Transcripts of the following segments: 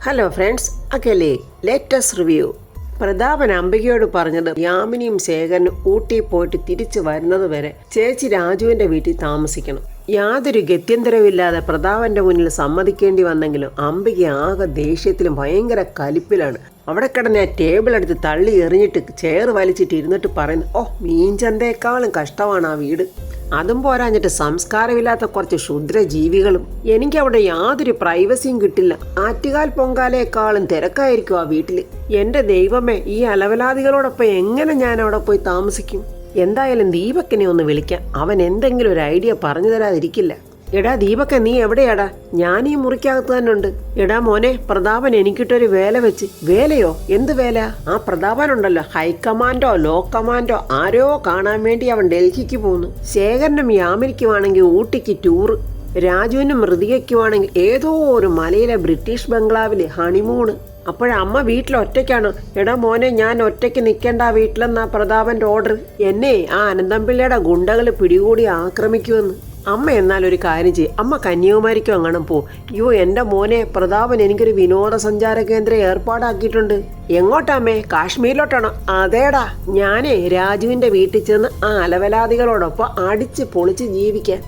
Hello friends, അകലെ latest review. Prathapan അംബികയോട് പറഞ്ഞത് യാമിനിയും ശേഖരനും ഊട്ടി പോയിട്ട് തിരിച്ചു വരുന്നത് വരെ ചേച്ചി രാജുവിന്റെ വീട്ടിൽ താമസിക്കണം. യാതൊരു ഗത്യന്തരവുമില്ലാതെ പ്രതാപന്റെ മുന്നിൽ സമ്മതിക്കേണ്ടി വന്നെങ്കിലും അംബിക ആകെ ദേഷ്യത്തിലും ഭയങ്കര കലിപ്പിലാണ്. അവിടെ കിടന്ന ടേബിൾ എടുത്ത് തള്ളി എറിഞ്ഞിട്ട് ചെയർ വലിച്ചിട്ട് ഇരുന്നിട്ട് പറയുന്നു, ഓ മീൻചന്തേക്കാളും കഷ്ടമാണ് ആ വീട്. അതും പോരാഞ്ഞിട്ട് സംസ്കാരമില്ലാത്ത കുറച്ച് ക്ഷുദ്രജീവികളും. എനിക്കവിടെ യാതൊരു പ്രൈവസിയും കിട്ടില്ല. ആറ്റുകാൽ പൊങ്കാലയെക്കാളും തിരക്കായിരിക്കും ആ വീട്ടിൽ. എന്റെ ദൈവമേ, ഈ അലവലാദികളോടൊപ്പം എങ്ങനെ ഞാൻ അവിടെ പോയി താമസിക്കും? എന്തായാലും ദീപക്കിനെ ഒന്ന് വിളിക്കാം. അവൻ എന്തെങ്കിലും ഒരു ഐഡിയ പറഞ്ഞു തരാതിരിക്കില്ല. എടാ ദീപക്ക, നീ എവിടെയാടാ? ഞാൻ ഈ മുറിക്കകത്ത് തന്നെ ഉണ്ട്. എടാ മോനെ, പ്രതാപൻ എനിക്കിട്ടൊരു വേല വെച്ച്. വേലയോ? എന്ത് വേല? ആ പ്രതാപനുണ്ടല്ലോ, ഹൈക്കമാൻഡോ ലോ കമാൻഡോ ആരോ കാണാൻ വേണ്ടി അവൻ ഡൽഹിക്ക് പോകുന്നു. ശേഖരനും യാമിനിക്കുമാണെങ്കിൽ ഊട്ടിക്ക് ടൂറ്. രാജുവിനും മൃതികയ്ക്കുമാണെങ്കിൽ ഏതോ ഒരു മലയിലെ ബ്രിട്ടീഷ് ബംഗ്ലാവില് ഹണിമൂണ്. അപ്പോഴമ്മ വീട്ടിൽ ഒറ്റയ്ക്കാണ്. എടാ മോനെ, ഞാൻ ഒറ്റയ്ക്ക് നിൽക്കേണ്ട വീട്ടിലെന്നാ പ്രതാപന്റെ ഓർഡർ. എന്നെ ആ അനന്തംപിള്ളയുടെ ഗുണ്ടകൾ പിടികൂടി ആക്രമിക്കുമെന്ന്. അമ്മ എന്നാലൊരു കാര്യം ചെയ്യും, അമ്മ കന്യാകുമാരിക്കും അങ്ങനെ പോ. യോ എൻ്റെ മോനെ, പ്രതാപൻ എനിക്കൊരു വിനോദസഞ്ചാര കേന്ദ്രം ഏർപ്പാടാക്കിയിട്ടുണ്ട്. എങ്ങോട്ടാമ്മേ? കാശ്മീരിലോട്ടാണോ? അതേടാ, ഞാനേ രാജുവിന്റെ വീട്ടിൽ ചെന്ന് ആ അലവലാദികളോടൊപ്പം അടിച്ച് പൊളിച്ച് ജീവിക്കാൻ.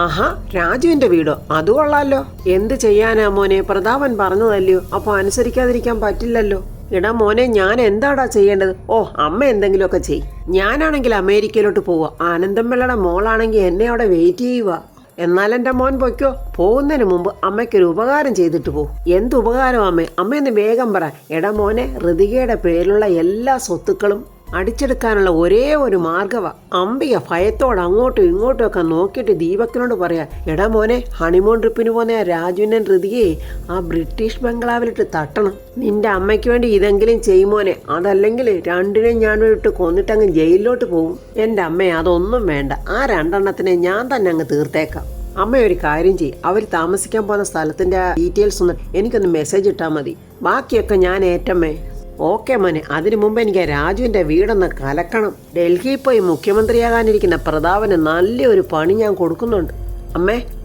ആഹാ, രാജുവിന്റെ വീടോ? അത് കൊള്ളാലോ. എന്ത് ചെയ്യാനാ മോനെ, പ്രതാപൻ പറഞ്ഞതല്ലയോ, അപ്പൊ അനുസരിക്കാതിരിക്കാൻ പറ്റില്ലല്ലോ. എടാ മോനെ, ഞാൻ എന്താടാ ചെയ്യേണ്ടത്? ഓ, അമ്മ എന്തെങ്കിലുമൊക്കെ ചെയ്. ഞാനാണെങ്കിൽ അമേരിക്കയിലോട്ട് പോവാ. ആനന്ദമ്പിള്ളയുടെ മോളാണെങ്കിൽ എന്നെ അവിടെ വെയിറ്റ് ചെയ്യുക. എന്നാൽ എൻ്റെ മോൻ പൊയ്ക്കോ. പോകുന്നതിന് മുമ്പ് അമ്മയ്ക്കൊരു ഉപകാരം ചെയ്തിട്ട് പോ. എന്ത് ഉപകാരം അമ്മേ? അമ്മയൊന്ന് വേഗം പറ. എടാ മോനെ, ഋതികയുടെ പേരിലുള്ള എല്ലാ സ്വത്തുക്കളും അടിച്ചെടുക്കാനുള്ള ഒരേ ഒരു മാർഗവാ. അംബിക ഭയത്തോട് അങ്ങോട്ടും ഇങ്ങോട്ടും ഒക്കെ നോക്കിയിട്ട് ദീപക്കിനോട് പറയാ, എടാ മോനെ, ഹണിമൂൺ ട്രിപ്പിന് പോന്ന രാജുവിനെ ഋതികയെ ആ ബ്രിട്ടീഷ് ബംഗ്ലാവിലിട്ട് തട്ടണം. നിന്റെ അമ്മയ്ക്ക് വേണ്ടി ഇതെങ്കിലും ചെയ്യുമോനെ, അതല്ലെങ്കിൽ രണ്ടിനെയും ഞാൻ വിട്ട് കൊന്നിട്ടങ്ങ് ജയിലിലോട്ട് പോകും. എൻ്റെ അമ്മയെ അതൊന്നും വേണ്ട. ആ രണ്ടെണ്ണത്തിനെ ഞാൻ തന്നെ അങ്ങ് തീർത്തേക്കാം. അമ്മ ഒരു കാര്യം ചെയ്യും, അവർ താമസിക്കാൻ പോകുന്ന സ്ഥലത്തിന്റെ ഡീറ്റെയിൽസ് ഒന്ന് എനിക്കൊന്ന് മെസ്സേജ് ഇട്ടാൽ മതി. ബാക്കിയൊക്കെ ഞാൻ ഏറ്റമ്മേ. ഓക്കെ മോനെ, അതിനു മുമ്പ് എനിക്ക് രാജുവിന്റെ വീടൊന്ന് കലക്കണം. ഡൽഹിയിൽ പോയി മുഖ്യമന്ത്രിയാകാനിരിക്കുന്ന പ്രതാപന് നല്ലൊരു പണി ഞാൻ കൊടുക്കുന്നുണ്ട്.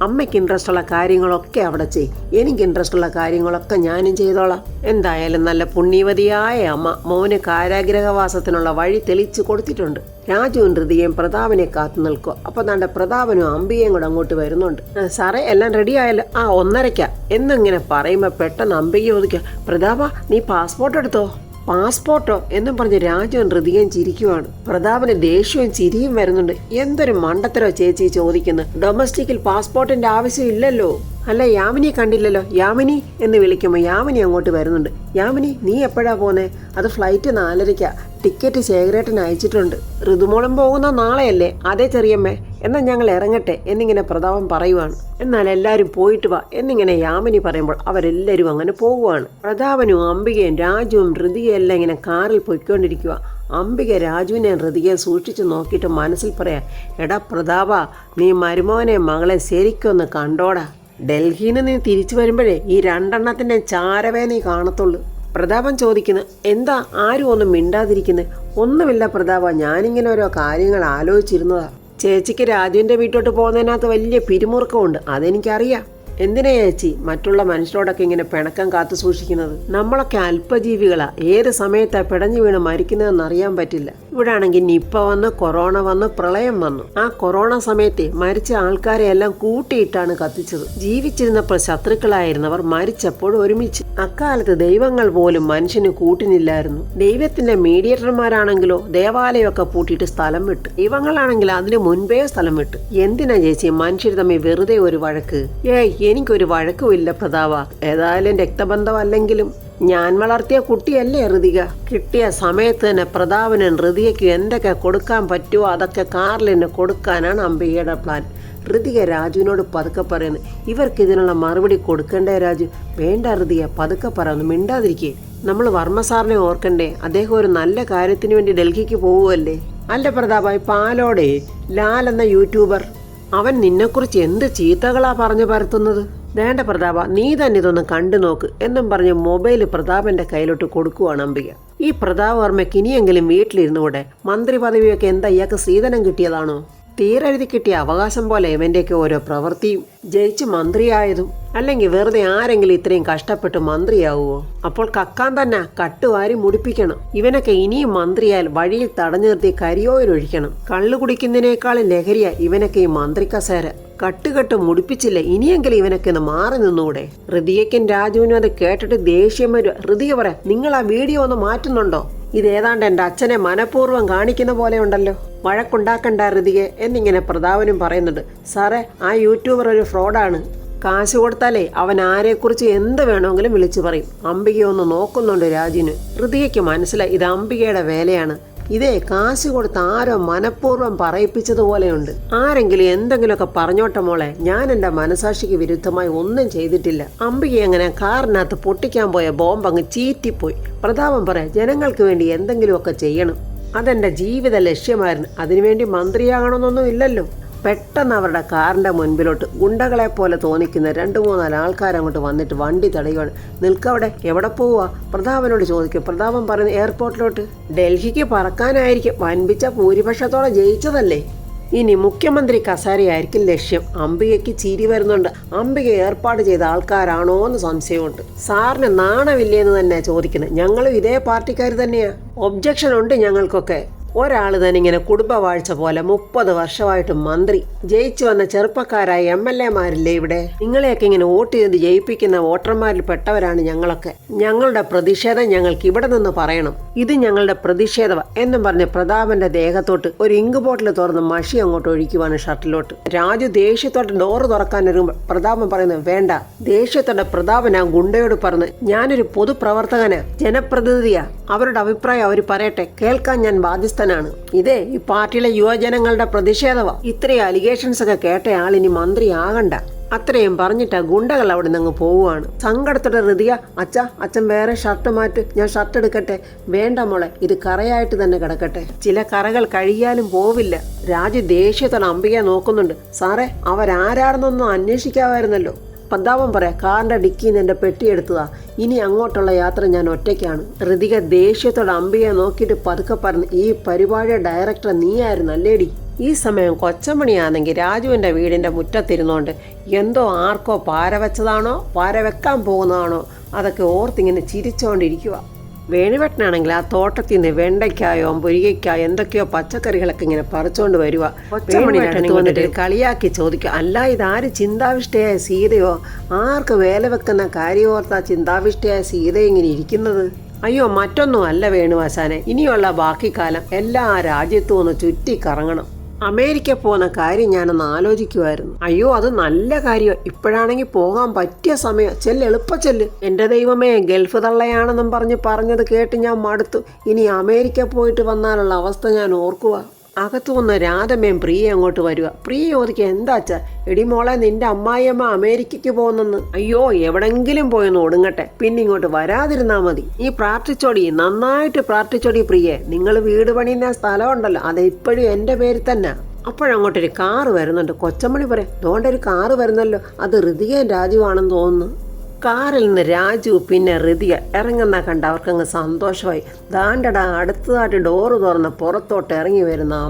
അമ്മയ്ക്ക് ഇൻട്രസ്റ്റ് ഉള്ള കാര്യങ്ങളൊക്കെ അവിടെ ചെയ്യും. എനിക്ക് ഇൻട്രസ്റ്റ് ഉള്ള കാര്യങ്ങളൊക്കെ ഞാനും ചെയ്തോളാം. എന്തായാലും നല്ല പുണ്യവതിയായ അമ്മ മോന് കാരാഗ്രഹവാസത്തിനുള്ള വഴി തെളിച്ചു കൊടുത്തിട്ടുണ്ട്. രാജുവും ഋതികയും പ്രതാപനെ കാത്തു നിൽക്കുക. അപ്പൊ തന്റെ പ്രതാപനും അംബികയും കൂടെ അങ്ങോട്ട് വരുന്നുണ്ട്. സാറേ, എല്ലാം റെഡി ആയല്ലോ? ആ 1:30 എന്നിങ്ങനെ പറയുമ്പോ പെട്ടെന്ന് അംബിക ചോദിക്കുക, പ്രതാപ നീ പാസ്പോർട്ട് എടുത്തോ? പാസ്പോർട്ടോ എന്നും പറഞ്ഞ് രാജുവും ഋതികയും ചിരിക്കുവാണ്. പ്രതാപന് ദേഷ്യവും ചിരിയും വരുന്നുണ്ട്. എന്തൊരു മണ്ടത്തരോ ചേച്ചി ചോദിക്കുന്നു. ഡൊമസ്റ്റിക്കിൽ പാസ്പോർട്ടിന്റെ ആവശ്യം ഇല്ലല്ലോ. അല്ല, യാമിനി കണ്ടില്ലല്ലോ. യാമിനി എന്ന് വിളിക്കുമ്പോൾ യാമിനി അങ്ങോട്ട് വരുന്നുണ്ട്. യാമിനി, നീ എപ്പോഴാ പോന്നെ? അത് ഫ്ലൈറ്റ് 4:30. ടിക്കറ്റ് ശേഖരേട്ടന് അയച്ചിട്ടുണ്ട്. ഋതുമോളം പോകുന്ന നാളെയല്ലേ? അതേ ചെറിയമ്മേ, എന്നാൽ ഞങ്ങൾ ഇറങ്ങട്ടെ എന്നിങ്ങനെ പ്രതാപൻ പറയുവാണ്. എന്നാൽ എല്ലാവരും പോയിട്ട് വാ എന്നിങ്ങനെ യാമിനി പറയുമ്പോൾ അവരെല്ലാവരും അങ്ങനെ പോകുവാണ്. പ്രതാപനും അംബികയും രാജുവും ഋതികയും എല്ലാം ഇങ്ങനെ കാറിൽ പൊയ്ക്കൊണ്ടിരിക്കുക. അംബിക രാജുവിനെ ഋതികയെ സൂക്ഷിച്ചു നോക്കിയിട്ട് മനസ്സിൽ പറയാ, എടാ പ്രതാപ, നീ മരുമോനെ മകളെ ശരിക്കൊന്ന് കണ്ടോടാ. ഡൽഹിയിൽ നിന്ന് നീ തിരിച്ചു വരുമ്പോഴേ ഈ രണ്ടെണ്ണത്തിന്റെ ചാരവേ നീ കാണത്തുള്ളൂ. പ്രതാപൻ ചോദിക്കുന്നു, എന്താ ആരും ഒന്നും മിണ്ടാതിരിക്കുന്നത്? ഒന്നുമില്ല പ്രതാപ, ഞാനിങ്ങനെ ഓരോ കാര്യങ്ങൾ ആലോചിച്ചിരുന്നതാ. ചേച്ചിക്ക് രാജുവിന്റെ വീട്ടോട്ട് പോകുന്നതിനകത്ത് വലിയ പിരിമുറുക്കമുണ്ട്, അതെനിക്കറിയാം. എന്തിനാ ചേച്ചി മറ്റുള്ള മനുഷ്യരോടൊക്കെ ഇങ്ങനെ പിണക്കം കാത്തു സൂക്ഷിക്കുന്നത്? നമ്മളൊക്കെ അല്പജീവികളാ. ഏത് സമയത്താ പിടഞ്ഞു വീണ് മരിക്കുന്നതെന്ന് അറിയാൻ പറ്റില്ല. ഇവിടെ ആണെങ്കിൽ നിപ്പ വന്നു, കൊറോണ വന്നു, പ്രളയം വന്നു. ആ കൊറോണ സമയത്ത് മരിച്ച ആൾക്കാരെ എല്ലാം കൂട്ടിയിട്ടാണ് കത്തിച്ചത്. ജീവിച്ചിരുന്നപ്പോൾ ശത്രുക്കളായിരുന്നവർ മരിച്ചപ്പോൾ ഒരുമിച്ച്. അക്കാലത്ത് ദൈവങ്ങൾ പോലും മനുഷ്യന് കൂട്ടിനില്ലായിരുന്നു. ദൈവത്തിന്റെ മീഡിയേറ്റർമാരാണെങ്കിലോ ദേവാലയമൊക്കെ പൂട്ടിയിട്ട് സ്ഥലം വിട്ടു. ദൈവങ്ങളാണെങ്കിൽ അതിന് മുൻപേ സ്ഥലം വിട്ടു. എന്തിനാ ചേച്ചി മനുഷ്യർ തമ്മിൽ വെറുതെ ഒരു വഴക്ക്? എനിക്കൊരു വഴക്കുമില്ല പ്രതാപ. ഏതായാലും രക്തബന്ധമല്ലെങ്കിലും ഞാൻ വളർത്തിയ കുട്ടിയല്ലേ ഋതിക. കിട്ടിയ സമയത്ത് തന്നെ പ്രതാപനും ഋതികയ്ക്കും എന്തൊക്കെ കൊടുക്കാൻ പറ്റുമോ അതൊക്കെ കാറിലിന് കൊടുക്കാനാണ് അംബികയുടെ പ്ലാൻ. ഋതിക രാജുവിനോട് പതുക്കെ പറയുന്നു, ഇവർക്ക് ഇതിനുള്ള മറുപടി കൊടുക്കണ്ടേ രാജു? വേണ്ട ഋതിക, പതുക്കെ പറയുന്നു, മിണ്ടാതിരിക്കേ. നമ്മൾ വർമ്മ സാറിനെ ഓർക്കണ്ടേ? അദ്ദേഹം ഒരു നല്ല കാര്യത്തിന് വേണ്ടി ഡൽഹിക്ക് പോവുമല്ലേ? അല്ല പ്രതാപ, പാലോടെ ലാൽ എന്ന യൂട്യൂബർ, അവൻ നിന്നെക്കുറിച്ച് എന്ത് ചീത്തകളാ പറഞ്ഞു പരത്തുന്നത്. വേണ്ട പ്രതാപ, നീ തന്നെ ഇതൊന്ന് കണ്ടു നോക്ക് എന്നും പറഞ്ഞ് മൊബൈൽ പ്രതാപന്റെ കയ്യിലോട്ട് കൊടുക്കുവാണ് അംബിക. ഈ പ്രതാപ വർമ്മയ്ക്ക് ഇനിയെങ്കിലും വീട്ടിലിരുന്നുകൂടെ? മന്ത്രി പദവിയൊക്കെ എന്താ ഇയാൾക്ക് സീതനം കിട്ടിയതാണോ? തീരെഴുതി കിട്ടിയ അവകാശം പോലെ ഇവൻ്റെയൊക്കെ ഓരോ പ്രവൃത്തിയും. ജയിച്ച് മന്ത്രിയായതും. അല്ലെങ്കിൽ വെറുതെ ആരെങ്കിലും ഇത്രയും കഷ്ടപ്പെട്ട് മന്ത്രിയാവുമോ? അപ്പോൾ കക്കാൻ തന്നെ കട്ടുവാരി മുടിപ്പിക്കണം. ഇവനൊക്കെ ഇനിയും മന്ത്രിയാൽ വഴിയിൽ തടഞ്ഞു നിർത്തി കരിയോയിലൊഴിക്കണം. കള്ളു കുടിക്കുന്നതിനേക്കാളും ലഹരിയ ഇവനൊക്കെ ഈ മന്ത്രി കസേര. കട്ടുകെട്ട് മുടിപ്പിച്ചില്ല, ഇനിയെങ്കിലും ഇവനൊക്കെ ഒന്ന് മാറി നിന്നൂടെ? ഹൃതികയ്ക്കും രാജുവിനും അത് കേട്ടിട്ട് ദേഷ്യം വരും. ഹൃതിക പറയാം, നിങ്ങൾ ആ വീഡിയോ ഒന്ന് മാറ്റുന്നുണ്ടോ? ഇതേതാണ്ട് എൻ്റെ അച്ഛനെ മനഃപൂർവ്വം കാണിക്കുന്ന പോലെ ഉണ്ടല്ലോ. വഴക്കുണ്ടാക്കണ്ട ഹൃതികെ എന്നിങ്ങനെ പ്രതാപനും പറയുന്നുണ്ട്. സാറേ, ആ യൂട്യൂബർ ഒരു ഫ്രോഡാണ്. കാശ് കൊടുത്താലേ അവൻ ആരെക്കുറിച്ച് എന്ത് വേണമെങ്കിലും വിളിച്ചു പറയും. അംബിക ഒന്ന് നോക്കുന്നുണ്ട് രാജുവിന്. ഹൃതികയ്ക്ക് മനസ്സിലായി ഇത് അംബികയുടെ വേലയാണ്. ഇതേ കാശ് കൊടുത്ത് ആരോ മനഃപൂർവ്വം പറയിപ്പിച്ചതുപോലെയുണ്ട്. ആരെങ്കിലും എന്തെങ്കിലുമൊക്കെ പറഞ്ഞോട്ടെ മോളെ, ഞാൻ എൻ്റെ മനസാക്ഷിക്ക് വിരുദ്ധമായി ഒന്നും ചെയ്തിട്ടില്ല. അംബിക അങ്ങനെ കാറിനകത്ത് പൊട്ടിക്കാൻ പോയ ബോംബ് അങ്ങ് ചീറ്റിപ്പോയി. പ്രതാപം പറയാം, ജനങ്ങൾക്ക് വേണ്ടി എന്തെങ്കിലുമൊക്കെ ചെയ്യണം. അതെൻ്റെ ജീവിത ലക്ഷ്യമായിരുന്നു. അതിനുവേണ്ടി മന്ത്രിയാകണമെന്നൊന്നും ഇല്ലല്ലോ. പെട്ടെന്ന് അവരുടെ കാറിൻ്റെ മുൻപിലോട്ട് ഗുണ്ടകളെ പോലെ തോന്നിക്കുന്ന 2-3 ആൾക്കാരങ്ങോട്ട് വന്നിട്ട് വണ്ടി തടയുവാണ്. നിൽക്കവിടെ, എവിടെ പോവുക? പ്രതാപനോട് ചോദിക്കും. പ്രതാപൻ പറയുന്നത് എയർപോർട്ടിലോട്ട്. ഡൽഹിക്ക് പറക്കാനായിരിക്കും. വൻപിച്ച ഭൂരിപക്ഷത്തോടെ ജയിച്ചതല്ലേ. ഇനി മുഖ്യമന്ത്രി കസേരയായിരിക്കും ലക്ഷ്യം. അംബികയ്ക്ക് ചിരി വരുന്നുണ്ട്. അംബിക ഏർപ്പാട് ചെയ്ത ആൾക്കാരാണോ എന്ന് സംശയമുണ്ട്. സാറിന് നാണമില്ലേന്ന് തന്നെ ചോദിക്കുന്നത്. ഞങ്ങളും ഇതേ പാർട്ടിക്കാർ തന്നെയാ. ഒബ്ജക്ഷൻ ഉണ്ട് ഞങ്ങൾക്കൊക്കെ. ഒരാൾ തന്നെ ഇങ്ങനെ കുടുംബവാഴ്ച പോലെ 30 വർഷമായിട്ട് മന്ത്രി. ജയിച്ചു വന്ന ചെറുപ്പക്കാരായ MLA-മാരില്ലേ ഇവിടെ? നിങ്ങളെയൊക്കെ ഇങ്ങനെ വോട്ട് ചെയ്ത് ജയിപ്പിക്കുന്ന വോട്ടർമാരിൽ പെട്ടവരാണ് ഞങ്ങളൊക്കെ. ഞങ്ങളുടെ പ്രതിഷേധം ഞങ്ങൾക്ക് ഇവിടെ നിന്ന് പറയണം. ഇത് ഞങ്ങളുടെ പ്രതിഷേധം എന്നും പറഞ്ഞ് പ്രതാപന്റെ ദേഹത്തോട്ട് ഒരു ഇങ്ക് ബോട്ടിൽ തുറന്ന് മഷി അങ്ങോട്ട് ഒഴിക്കുവാണ് ഷർട്ടിലോട്ട്. രാജു ദേഷ്യത്തോടെ ഡോറ് തുറക്കാനൊരുങ്ങുമ്പോൾ പ്രതാപൻ പറയുന്നത് വേണ്ട. ദേഷ്യത്തോടെ പ്രതാപൻ ആ ഗുണ്ടയോട് പറഞ്ഞ്, ഞാനൊരു പൊതുപ്രവർത്തകനാ, ജനപ്രതിനിധിയാ. അവരുടെ അഭിപ്രായം അവർ പറയട്ടെ, കേൾക്കാൻ ഞാൻ ബാധ്യസ്ഥ. ഇതേ ഈ പാർട്ടിയിലെ യുവജനങ്ങളുടെ പ്രതിഷേധവാ. ഇത്രയും അലിഗേഷൻസ് ഒക്കെ കേട്ടയാൾ ഇനി മന്ത്രി ആകണ്ട. അത്രയും പറഞ്ഞിട്ടാ ഗുണ്ടകൾ അവിടെ നിന്ന് പോവുകയാണ്. സങ്കടത്തോടെ ഹൃതിക, അച്ഛൻ വേറെ ഷർട്ട് മാറ്റ്, ഞാൻ ഷർട്ട് എടുക്കട്ടെ. വേണ്ട മോളെ, ഇത് കറയായിട്ട് തന്നെ കിടക്കട്ടെ. ചില കറകൾ കഴിയാനും പോവില്ല. രാജു ദേഷ്യത്തോടെ അംബികയെ നോക്കുന്നുണ്ട്. സാറേ, അവരാരാണെന്നൊന്നും അന്വേഷിക്കാമായിരുന്നല്ലോ. പ്രതാപം പറയാം, കാറിന്റെ ഡിക്കിന്ന് എൻ്റെ പെട്ടിയെടുത്തതാ. ഇനി അങ്ങോട്ടുള്ള യാത്ര ഞാൻ ഒറ്റയ്ക്കാണ്. ഹൃതിക ദേഷ്യത്തോടെ അംബികയെ നോക്കിയിട്ട് പതുക്കെ പറഞ്ഞു, ഈ പരിപാടിയുടെ ഡയറക്ടർ നീയായിരുന്നു അല്ലേടി? ഈ സമയം കൊച്ചമണിയാണെങ്കിൽ രാജുവിൻ്റെ വീടിൻ്റെ മുറ്റത്തിരുന്നോണ്ട് എന്തോ ആർക്കോ പാര വെച്ചതാണോ പാര വെക്കാൻ പോകുന്നതാണോ അതൊക്കെ ഓർത്തിങ്ങനെ ചിരിച്ചോണ്ടിരിക്കുക. വേണുവേട്ടനാണെങ്കിൽ ആ തോട്ടത്തിൽ നിന്ന് വെണ്ടയ്ക്കായോ മുരിങ്ങയ്ക്കായോ എന്തൊക്കെയോ പച്ചക്കറികളൊക്കെ ഇങ്ങനെ പറിച്ചോണ്ട് വരുക. കൊച്ചമണിയായിട്ട് വന്നിട്ട് കളിയാക്കി ചോദിക്കുക, അല്ല ഇതാര് ചിന്താവിഷ്ടയായ സീതയോ? ആർക്ക് വേല വെക്കുന്ന കാര്യോർത്താ ചിന്താവിഷ്ടയായ സീത ഇങ്ങനെ ഇരിക്കുന്നത്? അയ്യോ, മറ്റൊന്നും അല്ല വേണുവാശാനെ, ഇനിയുള്ള ബാക്കി കാലം എല്ലാ രാജ്യത്തും ഒന്ന് ചുറ്റിക്കറങ്ങണം. അമേരിക്ക പോകുന്ന കാര്യം ഞാനൊന്ന് ആലോചിക്കുമായിരുന്നു. അയ്യോ, അത് നല്ല കാര്യം. ഇപ്പോഴാണെങ്കിൽ പോകാൻ പറ്റിയ സമയം. എളുപ്പച്ചെല്ല്. എൻ്റെ ദൈവമേ, ഗൾഫ് തള്ളയാണെന്നും പറഞ്ഞത് കേട്ട് ഞാൻ മടുത്തു. ഇനി അമേരിക്ക പോയിട്ട് വന്നാലുള്ള അവസ്ഥ ഞാൻ ഓർക്കുക. അകത്തു വന്ന് രാധമ്മയും പ്രിയ അങ്ങോട്ട് വരിക. പ്രിയ ചോദിക്കുക, എന്താച്ചാ? എടി മോളെ, നിന്റെ അമ്മായിയമ്മ അമേരിക്കയ്ക്ക് പോകുന്നെന്ന്. അയ്യോ, എവിടെങ്കിലും പോയെന്ന് ഒടുങ്ങട്ടെ, പിന്നെ ഇങ്ങോട്ട് വരാതിരുന്നാ മതി. നീ പ്രാർത്ഥിച്ചോടി, നന്നായിട്ട് പ്രാർത്ഥിച്ചോടി പ്രിയെ. നിങ്ങൾ വീട് പണിയുന്ന സ്ഥലമുണ്ടല്ലോ, അത് ഇപ്പോഴും എൻ്റെ പേരിൽ തന്നെ. അപ്പോഴങ്ങോട്ടൊരു കാറ് വരുന്നുണ്ട്. കൊച്ചമണി പറയാം, അതുകൊണ്ട് ഒരു കാറ് വരുന്നല്ലോ, അത് ഹൃതികയും രാജുവാണെന്ന് തോന്നുന്നു. കാറിൽ നിന്ന് രാജു പിന്നെ ഹൃതിക ഇറങ്ങുന്ന കണ്ട അവർക്കങ്ങ് സന്തോഷമായി. ദാണ്ടടാ, അടുത്തതായിട്ട് ഡോറ് തുറന്ന് പുറത്തോട്ട് ഇറങ്ങി വരുന്ന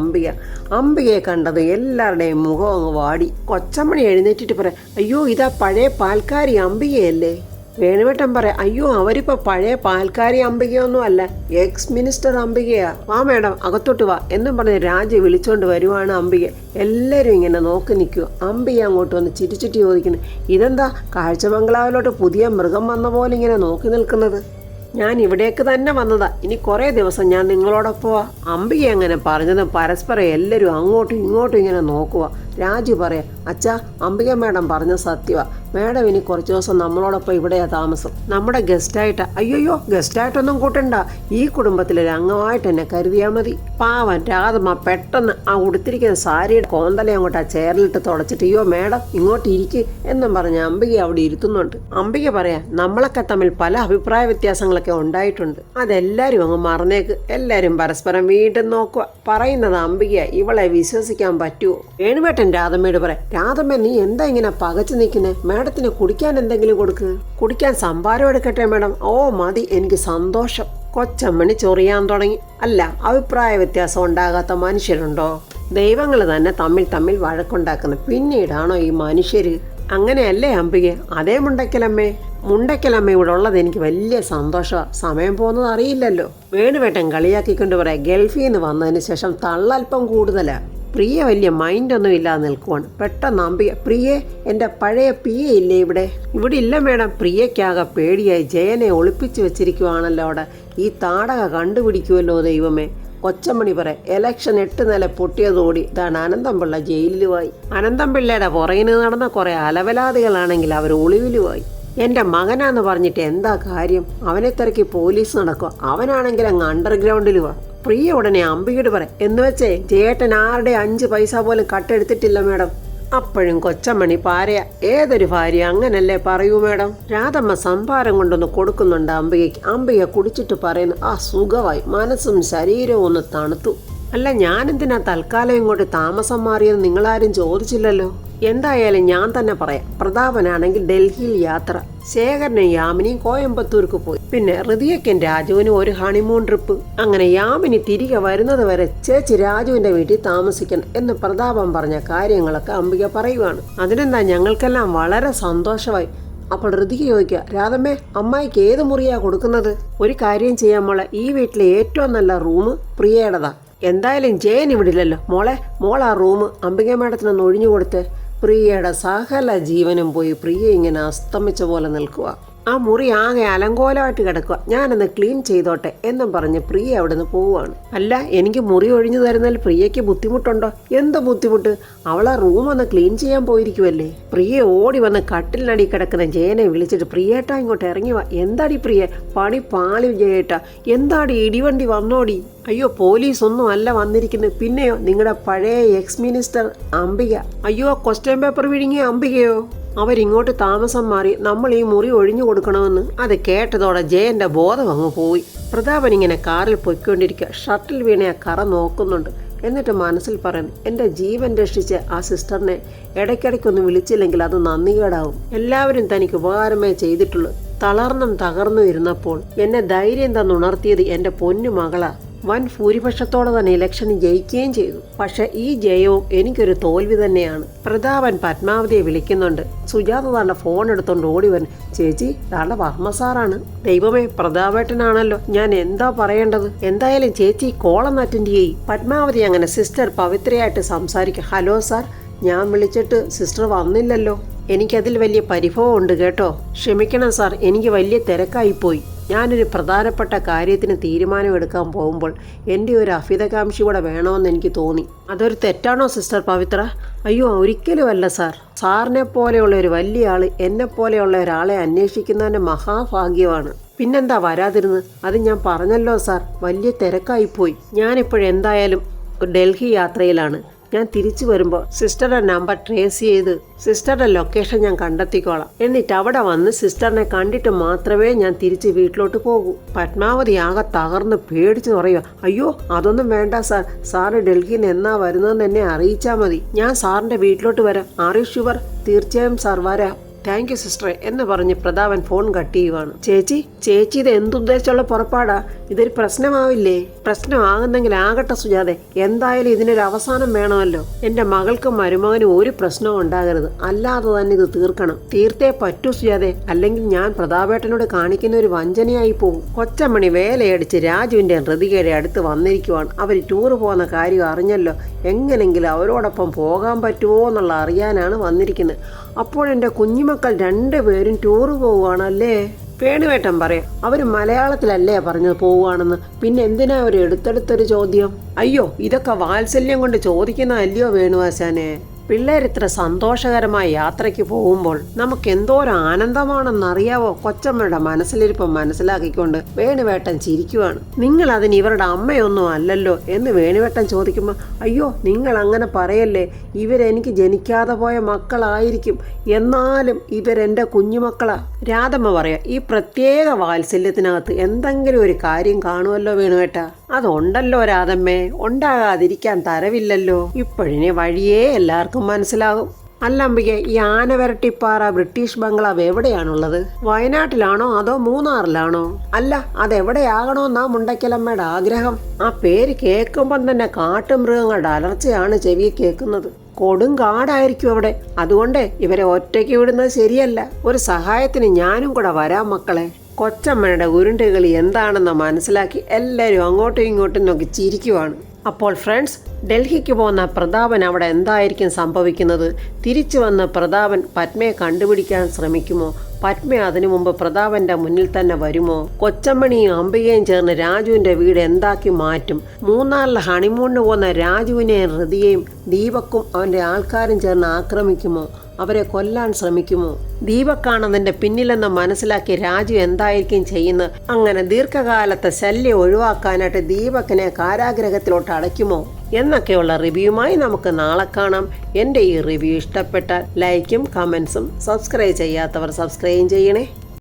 അംബികയെ കണ്ടത് എല്ലാവരുടെയും മുഖം അങ്ങ് വാടി. കൊച്ചമ്മണി എഴുന്നേറ്റിട്ട് പറയാം, അയ്യോ, ഇതാ പഴയ പാൽക്കാരി അംബികയല്ലേ? വേണുവേട്ടൻ പറയാം, അയ്യോ, അവരിപ്പോൾ പഴയ പാൽക്കാരി അംബികയൊന്നും അല്ല, എക്സ് മിനിസ്റ്റർ അംബികയാ. വാ മേഡം, അകത്തോട്ട് വാ എന്നും പറഞ്ഞ് രാജു വിളിച്ചോണ്ട് വരുവാണ് അംബിക. എല്ലാവരും ഇങ്ങനെ നോക്കി നിൽക്കുക. അംബിക അങ്ങോട്ട് വന്ന് ചിരിച്ചിട്ട് ചോദിക്കുന്നു, ഇതെന്താ കാഴ്ച ബംഗ്ലാവിലോട്ട് പുതിയ മൃഗം വന്ന പോലെ ഇങ്ങനെ നോക്കി നിൽക്കുന്നത്? ഞാൻ ഇവിടേക്ക് തന്നെ വന്നതാ, ഇനി കുറേ ദിവസം ഞാൻ നിങ്ങളോടൊപ്പമാ. അംബിക അങ്ങനെ പറഞ്ഞതും പരസ്പരം എല്ലാവരും അങ്ങോട്ടും ഇങ്ങോട്ടും ഇങ്ങനെ നോക്കുക. രാജു പറയാം, അച്ഛാ, അംബിക മേഡം പറഞ്ഞ സത്യവാ. മേഡം ഇനി കുറച്ച് ദിവസം നമ്മളോടൊപ്പം ഇവിടെയാ താമസം, നമ്മുടെ ഗസ്റ്റായിട്ടാ. അയ്യോയ്യോ, ഗസ്റ്റായിട്ടൊന്നും കൂട്ടണ്ട, ഈ കുടുംബത്തിലൊരു അംഗമായിട്ട് എന്നെ കരുതിയാൽ മതി. പാവൻ രാധമ്മ പെട്ടെന്ന് ആ ഉടുത്തിരിക്കുന്ന സാരിയുടെ കോന്തല അങ്ങോട്ട് ആ ചേറിലിട്ട് തുടച്ചിട്ട്, അയ്യോ മേഡം ഇങ്ങോട്ട് ഇരിക്ക് എന്നും പറഞ്ഞ് അംബിക അവിടെ ഇരുത്തുന്നുണ്ട്. അംബിക പറയാം, നമ്മളൊക്കെ തമ്മിൽ പല അഭിപ്രായ വ്യത്യാസങ്ങളൊക്കെ ഉണ്ടായിട്ടുണ്ട്, അതെല്ലാവരും അങ്ങ് മറന്നേക്ക്. എല്ലാവരും പരസ്പരം വീണ്ടും നോക്കുക. പറയുന്നത് അംബിക, ഇവളെ വിശ്വസിക്കാൻ പറ്റുമോ? വേണുവേട്ടൻ രാധമ്മയോട് പറയാം, രാധമ്മ നീ എന്താ ഇങ്ങനെ പകച്ചു നിൽക്കുന്നേ? മേഡത്തിന് കുടിക്കാൻ എന്തെങ്കിലും കൊടുക്ക്. കുടിക്കാൻ സംഭാരം എടുക്കട്ടെ മേഡം? ഓ മതി, എനിക്ക് സന്തോഷം. കൊച്ചമ്മണി ചൊറിയാൻ തുടങ്ങി. അല്ല, അഭിപ്രായ വ്യത്യാസം ഉണ്ടാകാത്ത മനുഷ്യരുണ്ടോ? ദൈവങ്ങൾ തന്നെ തമ്മിൽ വഴക്കുണ്ടാക്കുന്നു, പിന്നീടാണോ ഈ മനുഷ്യര്? അങ്ങനെയല്ലേ അംബികെ? അതേ മുണ്ടയ്ക്കലമ്മ ഇവിടെ ഉള്ളത് എനിക്ക് വലിയ സന്തോഷമാണ്. സമയം പോകുന്നത് അറിയില്ലല്ലോ. വേണുവേട്ടൻ കളിയാക്കിക്കൊണ്ട് പറയാം, ഗൾഫിൽ നിന്ന് വന്നതിന് ശേഷം തള്ളൽപ്പം കൂടുതലാ. പ്രിയ വലിയ മൈൻഡൊന്നും ഇല്ലാതെ നിൽക്കുവാണ്. പെട്ടെന്ന് അംബിക, പ്രിയെ, എൻ്റെ പഴയ പിയെ ഇല്ലേ ഇവിടെ ഇല്ല മേഡം. പ്രിയയ്ക്കാകെ പേടിയായി. ജയനെ ഒളിപ്പിച്ചു വെച്ചിരിക്കുവാണല്ലോ അവിടെ. ഈ താടക കണ്ടുപിടിക്കുമല്ലോ ദൈവമേ. കൊച്ചമണി പറയാം, ഇലക്ഷൻ 8 നില പൊട്ടിയതോടി ഇതാണ് അനന്തംപിള്ള ജയിലിലുമായി. അനന്തംപിള്ളയുടെ പുറകിന് നടന്ന കുറെ അലവലാദികളാണെങ്കിൽ അവർ ഒളിവിലുമായി. എൻ്റെ മകനാന്ന് പറഞ്ഞിട്ട് എന്താ കാര്യം? അവനെ തിരക്കി പോലീസ് നടക്കുക. അവനാണെങ്കിൽ അങ്ങ് അണ്ടർഗ്രൗണ്ടിലുവാ. പ്രിയ ഉടനെ അംബികയോട് പറയാം, എന്ന് വെച്ചേ ജേട്ടൻ ആരുടെ 5 പൈസ പോലും കട്ടെടുത്തിട്ടില്ല മേഡം. അപ്പോഴും കൊച്ചമണി പാരയ, ഏതൊരു ഭാര്യ അങ്ങനല്ലേ പറയൂ മേഡം. രാധമ്മ സംഭാരം കൊണ്ടൊന്ന് കൊടുക്കുന്നുണ്ട് അംബികയ്ക്ക്. അംബിക കുടിച്ചിട്ട് പറയുന്നു, ആ സുഖമായി, മനസ്സും ശരീരവും ഒന്ന് തണുത്തു. അല്ല, ഞാനെന്തിനാ തൽക്കാലം ഇങ്ങോട്ട് താമസം മാറിയെന്ന് നിങ്ങളാരും ചോദിച്ചില്ലല്ലോ. എന്തായാലും ഞാൻ തന്നെ പറയാം. പ്രതാപനാണെങ്കിൽ ഡൽഹിയിൽ യാത്ര, ശേഖരനും യാമിനിയും കോയമ്പത്തൂർക്ക് പോയി. പിന്നെ ഹൃദയക്കും രാജുവിനും ഒരു ഹണിമൂൺ ട്രിപ്പ്. അങ്ങനെ യാമിനി തിരികെ വരുന്നത് വരെ ചേച്ചി രാജുവിന്റെ വീട്ടിൽ താമസിക്കണം എന്ന് പ്രതാപൻ പറഞ്ഞ കാര്യങ്ങളൊക്കെ അംബിക പറയുവാണ്. അതിനെന്താ, ഞങ്ങൾക്കെല്ലാം വളരെ സന്തോഷമായി. അപ്പോൾ ഹൃതിക ചോദിക്കുക, രാധമ്മേ, അമ്മായിക്ക് ഏത് മുറിയാ കൊടുക്കുന്നത്? ഒരു കാര്യം ചെയ്യാൻ മോളെ, ഈ വീട്ടിലെ ഏറ്റവും നല്ല റൂം പ്രിയയുടേതാ. എന്തായാലും ജയൻ ഇവിടെ ഇല്ലല്ലോ മോൾ ആ റൂം അംബിക മേഡത്തിനൊന്ന് ഒഴിഞ്ഞു കൊടുത്ത്. പ്രിയയുടെ സകല ജീവനും പോയി. പ്രിയ ഇങ്ങനെ അസ്തമിച്ച പോലെ നിൽക്കുക. ആ മുറി ആകെ അലങ്കോലമായിട്ട് കിടക്കുക. ഞാനൊന്ന് ക്ലീൻ ചെയ്തോട്ടെ എന്നും പറഞ്ഞ് പ്രിയ അവിടെ നിന്ന് പോവുകയാണ്. അല്ല, എനിക്ക് മുറി ഒഴിഞ്ഞു തരുന്നതിൽ പ്രിയയ്ക്ക് ബുദ്ധിമുട്ടുണ്ടോ? എന്ത് ബുദ്ധിമുട്ട്? അവൾ ആ റൂം ഒന്ന് ക്ലീൻ ചെയ്യാൻ പോയിരിക്കുമല്ലേ. പ്രിയ ഓടി വന്ന് കട്ടിലിനടി കിടക്കുന്ന ജയനെ വിളിച്ചിട്ട്, പ്രിയേട്ടാ ഇങ്ങോട്ട് ഇറങ്ങി വാ. എന്താടി പ്രിയ, പണി പാളി ജയേട്ടാ. എന്താടി ഇടിവണ്ടി വന്നോടി? അയ്യോ, പോലീസ് ഒന്നും അല്ല വന്നിരിക്കുന്നത്. പിന്നെയോ, നിങ്ങളുടെ പഴയ എക്സ് മിനിസ്റ്റർ അംബിക. അയ്യോ, ക്വസ്റ്റ്യൻ പേപ്പർ വിഴുങ്ങിയ അംബികയോ? അവരിങ്ങോട്ട് താമസം മാറി. നമ്മൾ ഈ മുറി ഒഴിഞ്ഞു കൊടുക്കണമെന്ന്. അത് കേട്ടതോടെ ജയന്റെ ബോധം അങ്ങ് പോയി. പ്രതാപൻ ഇങ്ങനെ കാറിൽ പൊയ്ക്കൊണ്ടിരിക്കുക. ഷർട്ടിൽ വീണ ആ കറ നോക്കുന്നുണ്ട്. എന്നിട്ട് മനസ്സിൽ പറയുന്നു, എൻ്റെ ജീവൻ രക്ഷിച്ച് ആ സിസ്റ്ററിനെ ഇടയ്ക്കിടയ്ക്കൊന്നും വിളിച്ചില്ലെങ്കിൽ അത് നന്ദികേടാവും. എല്ലാവരും തനിക്ക് ഉപകാരമേ ചെയ്തിട്ടുള്ളൂ. തളർന്നും തകർന്നും ഇരുന്നപ്പോൾ എന്നെ ധൈര്യം തന്നുണർത്തിയത് എൻ്റെ പൊന്നു മകളാ. വൻ ഭൂരിപക്ഷത്തോടെ തന്നെ ഇലക്ഷന് ജയിക്കുകയും ചെയ്തു. പക്ഷെ ഈ ജയവും എനിക്കൊരു തോൽവി തന്നെയാണ്. പ്രതാപൻ പത്മാവതിയെ വിളിക്കുന്നുണ്ട്. സുജാത താണ്ട ഫോൺ എടുത്തോണ്ട് ഓടി വരും. ചേച്ചി, താണ്ട വർമ്മ സാറാണ്. ദൈവമേ, പ്രതാപേട്ടനാണല്ലോ. ഞാൻ എന്താ പറയേണ്ടത്? എന്തായാലും ചേച്ചി കോളൊന്ന് അറ്റൻഡ് ചെയ്യും. പത്മാവതി അങ്ങനെ സിസ്റ്റർ പവിത്രയായിട്ട് സംസാരിക്കുക. ഹലോ സാർ, ഞാൻ വിളിച്ചിട്ട് സിസ്റ്റർ വന്നില്ലല്ലോ. എനിക്കതിൽ വലിയ പരിഭവം ഉണ്ട് കേട്ടോ. ക്ഷമിക്കണം സാർ, എനിക്ക് വലിയ തിരക്കായിപ്പോയി. ഞാനൊരു പ്രധാനപ്പെട്ട കാര്യത്തിന് തീരുമാനമെടുക്കാൻ പോകുമ്പോൾ എൻ്റെ ഒരു അഭിതകാംക്ഷി കൂടെ വേണമെന്ന് എനിക്ക് തോന്നി. അതൊരു തെറ്റാണോ സിസ്റ്റർ പവിത്ര? അയ്യോ, ഒരിക്കലുമല്ല സാർ. സാറിനെ പോലെയുള്ള ഒരു വലിയ ആൾ എന്നെപ്പോലെയുള്ള ഒരാളെ അന്വേഷിക്കുന്നതിൻ്റെ മഹാഭാഗ്യമാണ്. പിന്നെന്താ വരാതിരുന്നത്? അത് ഞാൻ പറഞ്ഞല്ലോ സാർ, വലിയ തിരക്കായിപ്പോയി. ഞാനിപ്പോഴെന്തായാലും ഡൽഹി യാത്രയിലാണ്. ഞാൻ തിരിച്ചു വരുമ്പോൾ സിസ്റ്ററുടെ നമ്പർ ട്രേസ് ചെയ്ത് സിസ്റ്ററുടെ ലൊക്കേഷൻ ഞാൻ കണ്ടെത്തിക്കോളാം. എന്നിട്ട് അവിടെ വന്ന് സിസ്റ്ററിനെ കണ്ടിട്ട് മാത്രമേ ഞാൻ തിരിച്ച് വീട്ടിലോട്ട് പോകൂ. പത്മാവതി ആകെ തകർന്ന് പേടിച്ച് പറയുക, അയ്യോ അതൊന്നും വേണ്ട സാർ. സാറ് ഡൽഹിയിൽ നിന്ന് എന്നാ വരുന്നതെന്ന് എന്നെ അറിയിച്ചാൽ മതി. ഞാൻ സാറിൻ്റെ വീട്ടിലോട്ട് വരാം. Are you sure? തീർച്ചയായും സാർ വരാം. താങ്ക് യു സിസ്റ്ററെ എന്ന് പറഞ്ഞ് പ്രതാപൻ ഫോൺ കട്ട് ചെയ്യുവാണ്. ചേച്ചി ഇത് എന്തുദ്ദേശമുള്ള പുറപ്പാടാ? ഇതൊരു പ്രശ്നമാവില്ലേ? പ്രശ്നമാകുന്നെങ്കിൽ ആകട്ടെ സുജാതെ, എന്തായാലും ഇതിനൊരു അവസാനം വേണമല്ലോ. എൻ്റെ മകൾക്കും മരുമകനും ഒരു പ്രശ്നവും ഉണ്ടാകരുത്. അല്ലാതെ തന്നെ ഇത് തീർക്കണം. തീർത്തേ പറ്റൂ സുജാതെ, അല്ലെങ്കിൽ ഞാൻ പ്രതാപേട്ടനോട് കാണിക്കുന്ന ഒരു വഞ്ചനയായി പോകും. കൊച്ചമ്മണി വേലയടിച്ച് രാജുവിൻ്റെ ഹൃതികയുടെ അടുത്ത് വന്നിരിക്കുവാണ്. അവർ ടൂറ് പോകുന്ന കാര്യം അറിഞ്ഞല്ലോ. എങ്ങനെങ്കിലും അവരോടൊപ്പം പോകാൻ പറ്റുമോ എന്നുള്ള അറിയാനാണ് വന്നിരിക്കുന്നത്. അപ്പോഴെൻ്റെ കുഞ്ഞുമക്കൾ 2 പേരും ടൂറ് പോവുകയാണല്ലേ? വേണുവേട്ടൻ പറയാം, അവർ മലയാളത്തിലല്ലേ പറഞ്ഞത് പോവുകയാണെന്ന്. പിന്നെ എന്തിനാ അവർ എടുത്തെടുത്തൊരു ചോദ്യം? അയ്യോ, ഇതൊക്കെ വാത്സല്യം കൊണ്ട് ചോദിക്കുന്നതല്ലയോ വേണുവാശാനെ? പിള്ളേരിത്ര സന്തോഷകരമായ യാത്രയ്ക്ക് പോകുമ്പോൾ നമുക്ക് എന്തോരം ആനന്ദമാണെന്നറിയാവോ? കൊച്ചമ്മയുടെ മനസ്സിലിരിപ്പം മനസ്സിലാക്കിക്കൊണ്ട് വേണുവേട്ടൻ ചിരിക്കുവാണ്. നിങ്ങൾ അതിന് ഇവരുടെ അമ്മയൊന്നും അല്ലല്ലോ എന്ന് വേണുവേട്ടൻ ചോദിക്കുമ്പോൾ, അയ്യോ നിങ്ങൾ അങ്ങനെ പറയല്ലേ, ഇവരെനിക്ക് ജനിക്കാതെ പോയ മക്കളായിരിക്കും, എന്നാലും ഇവരെൻ്റെ കുഞ്ഞുമക്കളാ. രാധമ്മ പറയാ, ഈ പ്രത്യേക വാത്സല്യത്തിനകത്ത് എന്തെങ്കിലും ഒരു കാര്യം കാണുമല്ലോ വേണുവേട്ട. അതുണ്ടല്ലോ രാധമ്മേ, ഉണ്ടാകാതിരിക്കാൻ തരവില്ലല്ലോ. ഇപ്പോഴിനെ വഴിയേ എല്ലാവർക്കും മനസ്സിലാകും. അല്ല അംബികെ, ഈ ആനവരട്ടിപ്പാറ ബ്രിട്ടീഷ് ബംഗ്ലാവ് എവിടെയാണുള്ളത്? വയനാട്ടിലാണോ അതോ മൂന്നാറിലാണോ? അല്ല, അതെവിടെയാകണമെന്നാ മുണ്ടയ്ക്കലമ്മയുടെ ആഗ്രഹം. ആ പേര് കേൾക്കുമ്പം തന്നെ കാട്ടുമൃഗങ്ങളുടെ അലർച്ചയാണ് ചെവി കേൾക്കുന്നത്. കൊടും കാടായിരിക്കും അവിടെ. അതുകൊണ്ട് ഇവരെ ഒറ്റയ്ക്ക് വിടുന്നത് ശരിയല്ല. ഒരു സഹായത്തിന് ഞാനും കൂടെ വരാം മക്കളെ. കൊച്ചമ്മയുടെ ഉരുണ്ടുകളി എന്താണെന്ന് മനസ്സിലാക്കി എല്ലാവരും അങ്ങോട്ടും ഇങ്ങോട്ടും നോക്കി ചിരിക്കുവാണ്. അപ്പോൾ ഫ്രണ്ട്സ്, ഡൽഹിക്ക് പോകുന്ന പ്രതാപൻ അവിടെ എന്തായിരിക്കും സംഭവിക്കുന്നത്? തിരിച്ചു വന്ന് പ്രതാപൻ പത്മയെ കണ്ടുപിടിക്കാൻ ശ്രമിക്കുമോ? പത്മ അതിനു മുമ്പ് പ്രതാപന്റെ മുന്നിൽ തന്നെ വരുമോ? കൊച്ചമ്മണിയും അംബികയും ചേർന്ന് രാജുവിന്റെ വീട് എന്താക്കി മാറ്റും? മൂന്നാറിലെ ഹണിമൂണിന് പോകുന്ന രാജുവിനെയും ഹൃതിയെയും ദീപക്കും അവന്റെ ആൾക്കാരും ചേർന്ന് ആക്രമിക്കുമോ? അവരെ കൊല്ലാൻ ശ്രമിക്കുമോ? ദീപക്കാണതിന്റെ പിന്നിലെന്ന് മനസ്സിലാക്കി രാജു എന്തായിരിക്കും ചെയ്യുന്നത്? അങ്ങനെ ദീർഘകാലത്തെ ശല്യം ഒഴിവാക്കാനായിട്ട് ദീപക്കിനെ കാരാഗ്രഹത്തിലോട്ട് അടയ്ക്കുമോ എന്നൊക്കെയുള്ള റിവ്യൂമായി നമുക്ക് നാളെ കാണാം. എൻ്റെ ഈ റിവ്യൂ ഇഷ്ടപ്പെട്ടാൽ ലൈക്കും കമൻസും, സബ്സ്ക്രൈബ് ചെയ്യാത്തവർ സബ്സ്ക്രൈബ് ചെയ്യണേ.